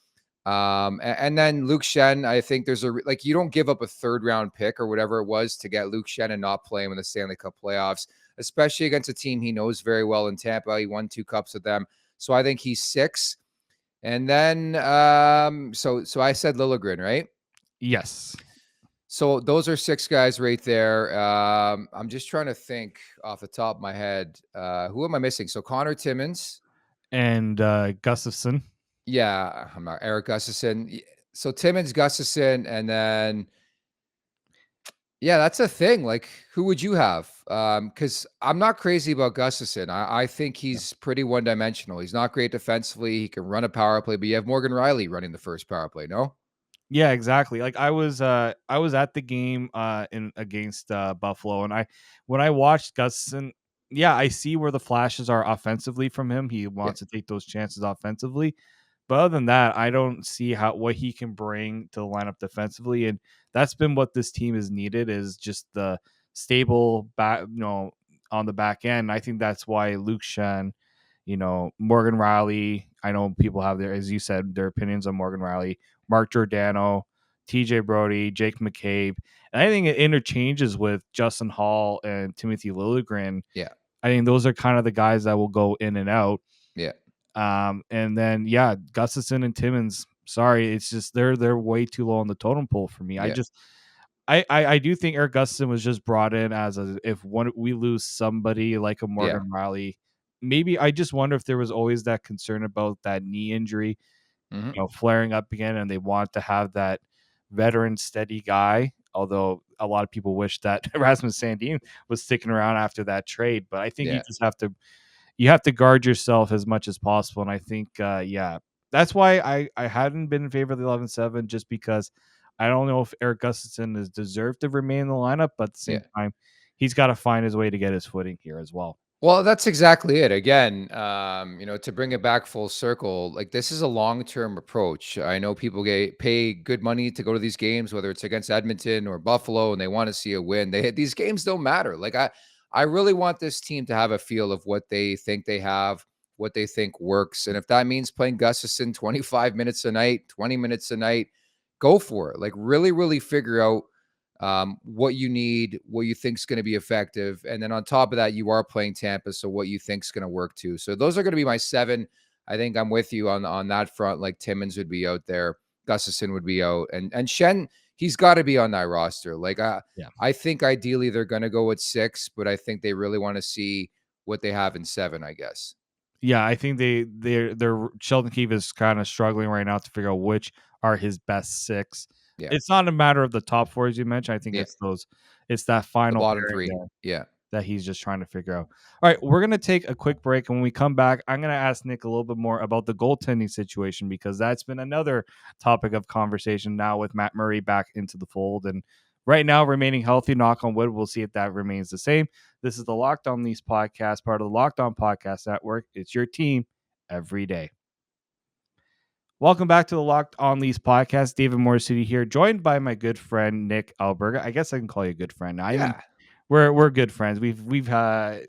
And then Luke Shen, I think there's you don't give up a 3rd round pick or whatever it was to get Luke Shen and not play him in the Stanley Cup playoffs, especially against a team he knows very well in Tampa. He won 2 cups with them. So I think he's 6. And then, so I said Liljegren, right? Yes. So those are 6 guys right there. I'm just trying to think off the top of my head. Who am I missing? So Connor Timmins. And Gustafsson. Yeah, I'm not Eric Gustafsson. So Timmins, Gustafsson, and then yeah, that's a thing. Like, who would you have? Because I'm not crazy about Gustafsson. I think he's pretty one-dimensional. He's not great defensively. He can run a power play, but you have Morgan Riley running the first power play, no? Yeah, exactly. Like I was at the game against Buffalo, and when I watched Gustafsson, yeah, I see where the flashes are offensively from him. He wants to take those chances offensively. But other than that, I don't see what he can bring to the lineup defensively, and that's been what this team has needed, is just the stable back, on the back end. I think that's why Luke Shen, Morgan Riley. I know people have as you said, their opinions on Morgan Riley, Mark Giordano, TJ Brody, Jake McCabe, and I think it interchanges with Justin Hall and Timothy Liljegren. Yeah, I think those are kind of the guys that will go in and out. yeah. And then Gustafsson and Timmins. Sorry, it's just they're way too low on the totem pole for me. Yeah. I do think Eric Gustafsson was just brought in as if we lose somebody like a Morgan Riley. Maybe I just wonder if there was always that concern about that knee injury, flaring up again, and they want to have that veteran steady guy. Although a lot of people wish that Rasmus Sandin was sticking around after that trade, but I think you have to guard yourself as much as possible. And I think, that's why I hadn't been in favor of the 11-7, just because I don't know if Eric Gustafsson is deserved to remain in the lineup, but at the same time, he's got to find his way to get his footing here as well. Well, that's exactly it. Again, to bring it back full circle, like this is a long-term approach. I know people pay good money to go to these games, whether it's against Edmonton or Buffalo, and they want to see a win. These games don't matter. Like I really want this team to have a feel of what they think they have, what they think works. And if that means playing Gustafsson 25 minutes a night, 20 minutes a night, go for it. Like really, really figure out what you need, what you think is going to be effective. And then on top of that, you are playing Tampa. So what you think is going to work too. So those are going to be my 7. I think I'm with you on that front. Like Timmins would be out there. Gustafsson would be out. And Shen, he's got to be on that roster. Like I think ideally they're going to go with 6, but I think they really want to see what they have in 7, I guess. Yeah, I think they're Sheldon Keefe is kind of struggling right now to figure out which are his best 6. Yeah. It's not a matter of the top 4, as you mentioned. I think it's that final the bottom 3. That he's just trying to figure out. All right, we're going to take a quick break. And when we come back, I'm going to ask Nick a little bit more about the goaltending situation, because that's been another topic of conversation now with Matt Murray back into the fold. And right now, remaining healthy, knock on wood, we'll see if that remains the same. This is the Locked On Leafs podcast, part of the Locked On Podcast Network. It's your team every day. Welcome back to the Locked On Leafs podcast. David Morassutti here, joined by my good friend Nick Alberga. I guess I can call you a good friend now. We're good friends. We've had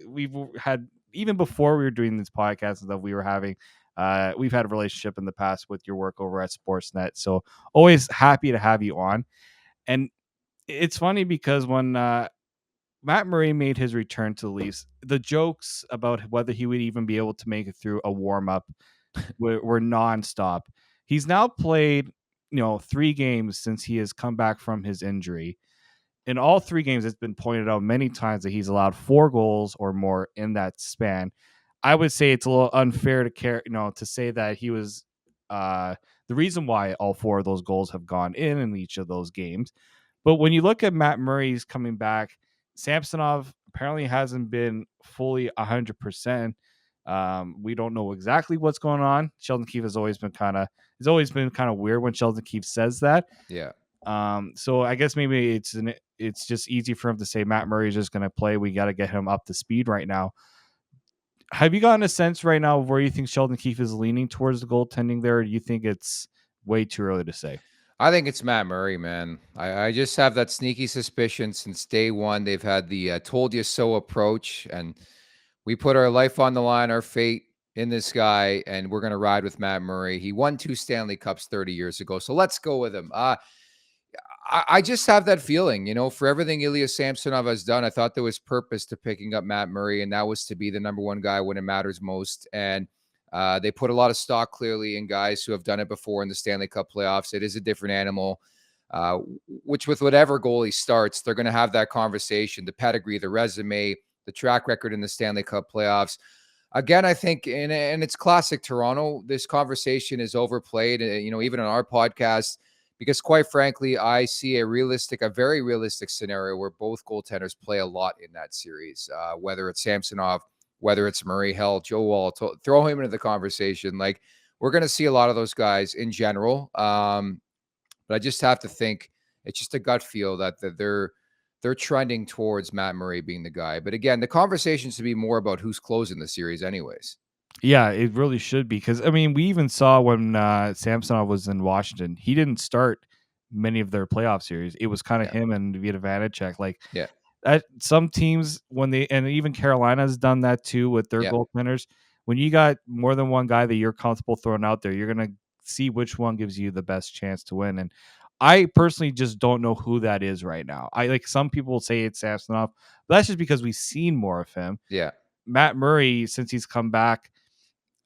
even before we were doing this podcast and stuff, we've had a relationship in the past with your work over at Sportsnet. So always happy to have you on. And it's funny because when Matt Murray made his return to the Leafs, the jokes about whether he would even be able to make it through a warm up were nonstop. He's now played 3 games since he has come back from his injury. In all 3 games, it's been pointed out many times that he's allowed 4 goals or more in that span. I would say it's a little unfair to say that he was the reason why all 4 of those goals have gone in each of those games. But when you look at Matt Murray's coming back, Samsonov apparently hasn't been fully 100%. We don't know exactly what's going on. Sheldon Keefe has always been kind of weird when Sheldon Keefe says that. Yeah. So I guess maybe it's just easy for him to say Matt Murray is just going to play. We got to get him up to speed right now. Have you gotten a sense right now of where you think Sheldon Keefe is leaning towards the goaltending there, or do you think it's way too early to say? I think it's Matt Murray, man. I just have that sneaky suspicion since day one. They've had the told you so approach, and we put our life on the line, our fate in this guy, and we're going to ride with Matt Murray. He won 2 Stanley Cups 30 years ago, so let's go with him. I just have that feeling, for everything Ilya Samsonov has done, I thought there was purpose to picking up Matt Murray, and that was to be the number one guy when it matters most. And they put a lot of stock clearly in guys who have done it before in the Stanley Cup playoffs. It is a different animal, which with whatever goalie starts, they're going to have that conversation, the pedigree, the resume, the track record in the Stanley Cup playoffs. Again, I think, and it's classic Toronto, this conversation is overplayed, even on our podcast, because quite frankly, I see a very realistic scenario where both goaltenders play a lot in that series, whether it's Samsonov, whether it's Murray, hell, Joe Wall, throw him into the conversation. Like, we're going to see a lot of those guys in general. But I just have to think it's just a gut feel that they're trending towards Matt Murray being the guy. But again, the conversation should be more about who's closing the series anyways. Yeah, it really should be, because we even saw when Samsonov was in Washington, he didn't start many of their playoff series. It was kind of him and Vita Vanacek. Like, Yeah. Some teams, and even Carolina has done that too with their goaltenders. When you got more than one guy that you're comfortable throwing out there, you're gonna see which one gives you the best chance to win. And I personally just don't know who that is right now. Some people will say it's Samsonov, but that's just because we've seen more of him. Yeah. Matt Murray, since he's come back,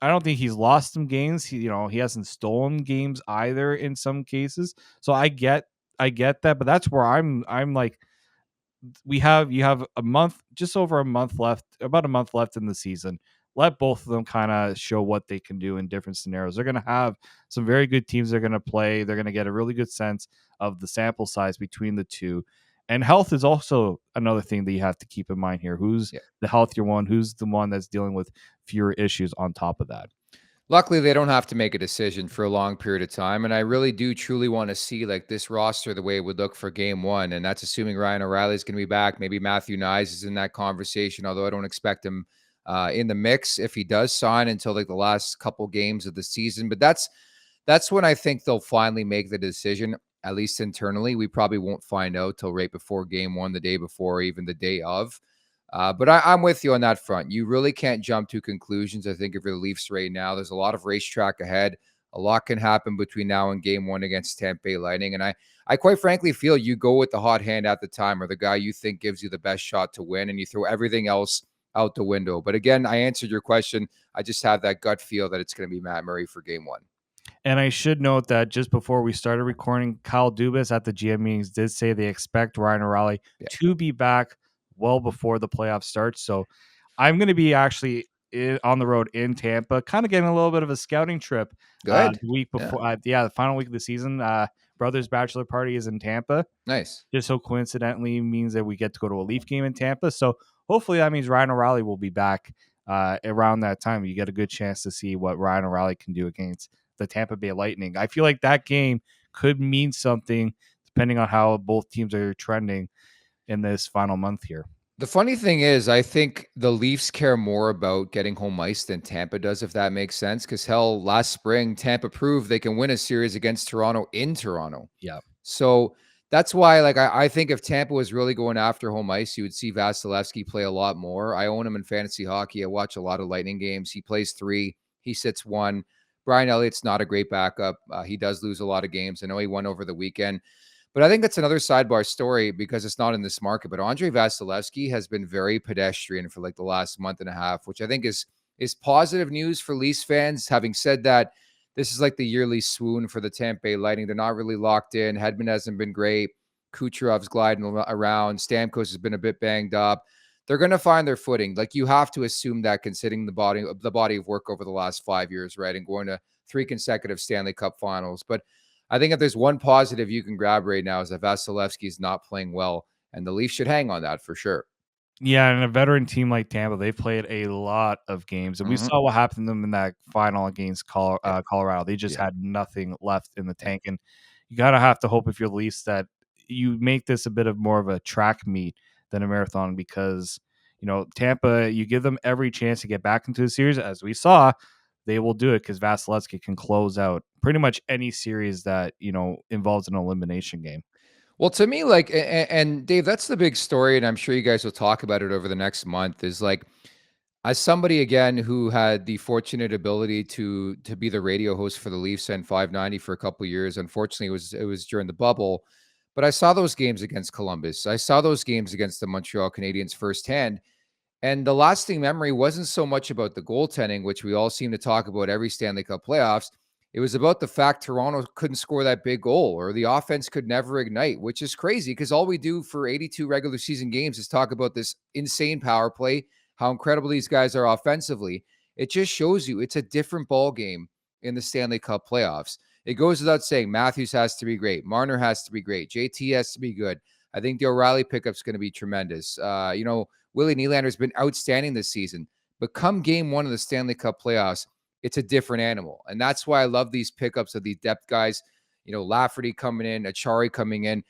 I don't think he's lost some games. He hasn't stolen games either in some cases. So I get that, but that's where I'm like, you have a month, just over a month left, about a month left in the season. Let both of them kind of show what they can do in different scenarios. They're going to have some very good teams they're going to play. They're going to get a really good sense of the sample size between the two. And health is also another thing that you have to keep in mind here. Who's the healthier one? Who's the one that's dealing with fewer issues on top of that? Luckily, they don't have to make a decision for a long period of time. And I really do truly want to see this roster the way it would look for game one. And that's assuming Ryan O'Reilly is going to be back. Maybe Matthew Nyes is in that conversation, although I don't expect him in the mix if he does sign until the last couple games of the season. But that's when I think they'll finally make the decision, at least internally. We probably won't find out till right before game one, the day before, even the day of. But I'm with you on that front. You really can't jump to conclusions. I think if you're the Leafs right now, there's a lot of racetrack ahead. A lot can happen between now and game one against Tampa Bay Lightning. And I quite frankly feel you go with the hot hand at the time, or the guy you think gives you the best shot to win, and you throw everything else out the window. But again, I answered your question. I just have that gut feel that it's going to be Matt Murray for game one. And I should note that just before we started recording, Kyle Dubas at the GM meetings did say they expect Ryan O'Reilly to be back well before the playoffs start. So I'm going to be actually on the road in Tampa, kind of getting a little bit of a scouting trip. Good. The week before, the final week of the season. Brother's bachelor party is in Tampa. Nice. Just so coincidentally means that we get to go to a Leaf game in Tampa. So hopefully that means Ryan O'Reilly will be back around that time. You get a good chance to see what Ryan O'Reilly can do against the Tampa Bay Lightning. I feel like that game could mean something depending on how both teams are trending in this final month here. The funny thing is, I think the Leafs care more about getting home ice than Tampa does, if that makes sense. Because hell, last spring, Tampa proved they can win a series against Toronto in Toronto. Yeah. So that's why, I think if Tampa was really going after home ice, you would see Vasilevsky play a lot more. I own him in fantasy hockey. I watch a lot of Lightning games. He plays 3. He sits 1. Brian Elliott's not a great backup. He does lose a lot of games. I know he won over the weekend. But I think that's another sidebar story because it's not in this market. But Andrei Vasilevsky has been very pedestrian for the last month and a half, which I think is positive news for Leafs fans. Having said that, this is the yearly swoon for the Tampa Bay Lightning. They're not really locked in. Hedman hasn't been great. Kucherov's gliding around. Stamkos has been a bit banged up. They're going to find their footing. You have to assume that, considering the body of work over the last 5 years, right? And going to 3 consecutive Stanley Cup finals. But I think if there's one positive you can grab right now is that Vasilevsky is not playing well, and the Leafs should hang on that for sure. Yeah, and a veteran team like Tampa, they've played a lot of games, and we saw what happened to them in that final against Colorado. They just had nothing left in the tank, and you gotta have to hope if you're the Leafs that you make this a bit of more of a track meet than a marathon, because Tampa, you give them every chance to get back into the series. As we saw, they will do it because Vasilevsky can close out pretty much any series that, involves an elimination game. Well, to me, like, and Dave, that's the big story, and I'm sure you guys will talk about it over the next month. Is like, as somebody again who had the fortunate ability to be the radio host for the Leafs and 590 for a couple of years. Unfortunately, it was during the bubble, but I saw those games against Columbus. I saw those games against the Montreal Canadiens firsthand. And the lasting memory wasn't so much about the goaltending, which we all seem to talk about every Stanley Cup playoffs. It was about the fact Toronto couldn't score that big goal, or the offense could never ignite, which is crazy because all we do for 82 regular season games is talk about this insane power play, how incredible these guys are offensively. It just shows you it's a different ball game in the Stanley Cup playoffs. It goes without saying, Matthews has to be great. Marner has to be great. JT has to be good. I think the O'Reilly pickup's going to be tremendous. Willie Nylander's been outstanding this season, but come game one of the Stanley Cup playoffs, it's a different animal. And that's why I love these pickups of these depth guys, Lafferty coming in, Achari coming in.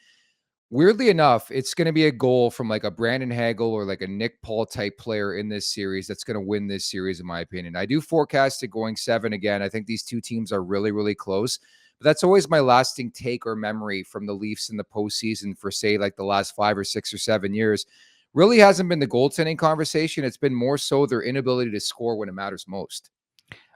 Weirdly enough, it's going to be a goal from like a Brandon Hagel or like a Nick Paul type player in this series that's going to win this series, in my opinion. I do forecast it going 7 again. I think these two teams are really, really close. But that's always my lasting take or memory from the Leafs in the postseason for, say, like the last 5 or 6 or 7 years. Really hasn't been the goaltending conversation. It's been more so their inability to score when it matters most.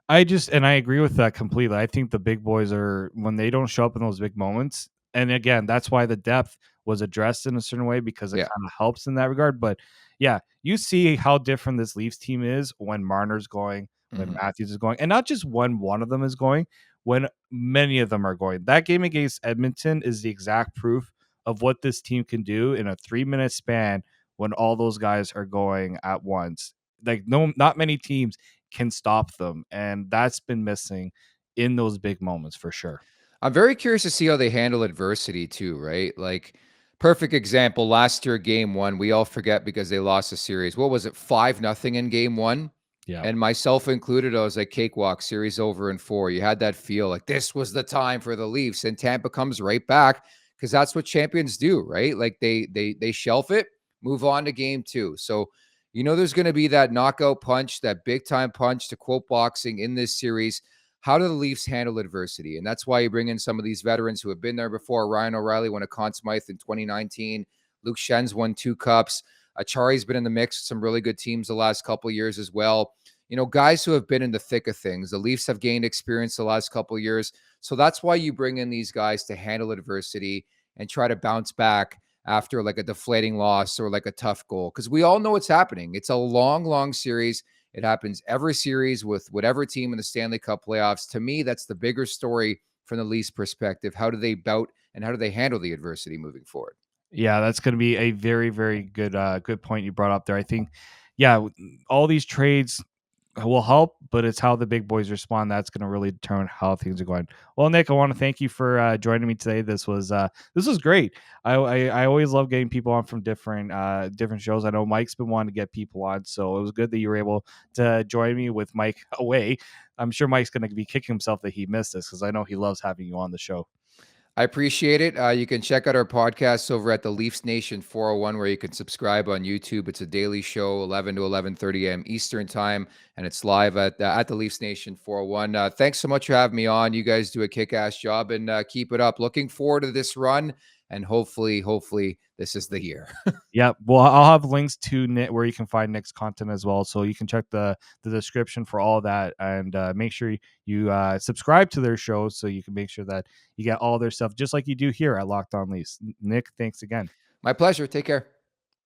I agree with that completely. I think the big boys when they don't show up in those big moments, and again, that's why the depth was addressed in a certain way because it kind of helps in that regard. But yeah, you see how different this Leafs team is when Marner's going, when Matthews is going, and not just when one of them is going, when many of them are going. That game against Edmonton is the exact proof of what this team can do in a 3-minute span when all those guys are going at once. Like not many teams can stop them, and that's been missing in those big moments for sure. I'm very curious to see how they handle adversity too, right? Like, perfect example, last year, game 1, we all forget because they lost a series. What was it, 5-0 in game 1? Yeah. And myself included, I was like, cakewalk, series over in 4. You had that feel like this was the time for the Leafs, and Tampa comes right back because that's what champions do, right? Like they shelf it, move on to game 2. So, there's going to be that knockout punch, that big time punch, to quote boxing, in this series. How do the Leafs handle adversity? And that's why you bring in some of these veterans who have been there before. Ryan O'Reilly won a Conn Smythe in 2019. Luke Schenn's won 2 cups. Achari's been in the mix with some really good teams the last couple of years as well. Guys who have been in the thick of things. The Leafs have gained experience the last couple of years. So that's why you bring in these guys to handle adversity and try to bounce back after like a deflating loss or like a tough goal. Because we all know what's happening. It's a long, long series. It happens every series with whatever team in the Stanley Cup playoffs. To me, that's the bigger story from the Leafs perspective. How do they bout and how do they handle the adversity moving forward? Yeah, that's going to be a very, very good point you brought up there. I think, all these trades will help, but it's how the big boys respond that's going to really determine how things are going. Well, Nick, I want to thank you for joining me today. This was great. I always love getting people on from different shows. I know Mike's been wanting to get people on, so it was good that you were able to join me with Mike away. I'm sure Mike's going to be kicking himself that he missed this because I know he loves having you on the show. I appreciate it. You can check out our podcast over at the Leafs Nation 401, where you can subscribe on YouTube. It's a daily show, 11 to 11:30 a.m. Eastern time, and it's live at the Leafs Nation 401. Thanks so much for having me on. You guys do a kick-ass job, and keep it up. Looking forward to this run, and hopefully this is the year. Yeah, well, I'll have links to Nick where you can find Nick's content as well, so you can check the description for all that, and make sure you subscribe to their shows so you can make sure that you get all their stuff just like you do here at Locked On Leafs. Nick, thanks again. My pleasure. Take care.